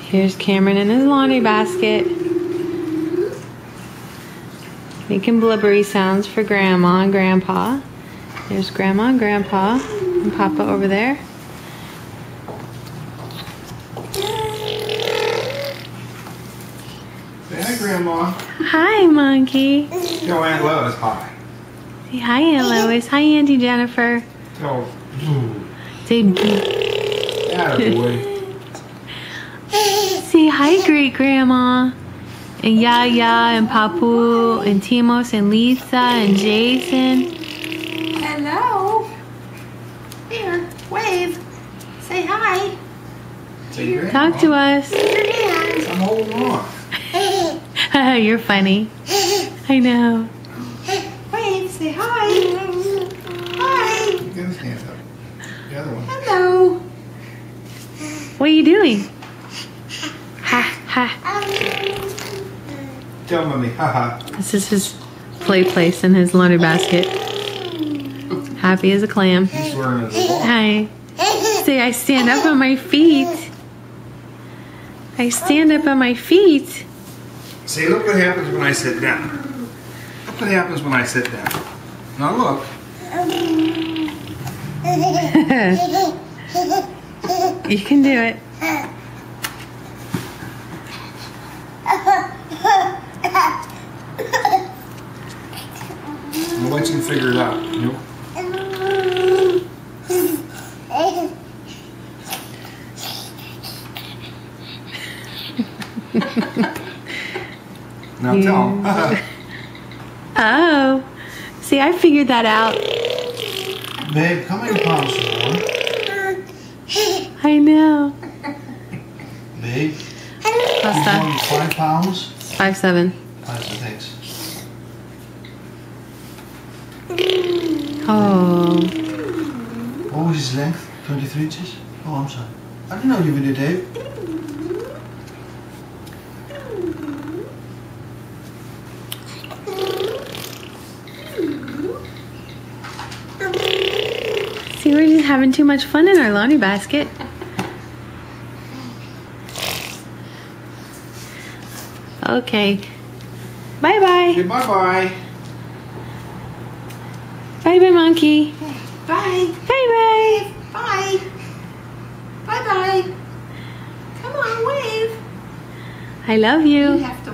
Here's Cameron in his laundry basket. Making blubbery sounds for Grandma and Grandpa. There's Grandma and Grandpa and Papa over there. Say hi, Grandma. Hi, Monkey. Tell Aunt Lois hi. Say hi, Aunt Lois. Hi, Auntie Jennifer. Tell Say attaboy. Say hi, Great Grandma. And Yaya and Papu and Timos and Lisa and Jason. Hello. Here, wave. Say hi. Say Grandma. Talk to us. Your hands. I'm holding on. You're funny. I know. Wave. Say hi. Hi. You got his hand up. The other one. Hello. What are you doing? Ha ha. Tell Mommy, haha. This is his play place in his laundry basket. Happy as a clam. He's swearing at the wall. Hi. Say I stand up on my feet. I stand up on my feet. See, look what happens when I sit down. Look what happens when I sit down. Now look. You can do it. I'll let you figure it out. Nope. Now tell him. Oh. See, I figured that out. Babe, how many pounds do you want? I know. Babe, Pasta. 5 pounds? 5'7". 5, thanks. Oh. What was his length? 23 inches? Oh, I'm sorry. I didn't know you could do, Dave. See, we're just having too much fun in our laundry basket. Okay. Bye-bye. Okay, bye-bye. Bye-bye, monkey. Bye. Bye-bye. Bye. Bye-bye. Come on, wave. I love You you. have to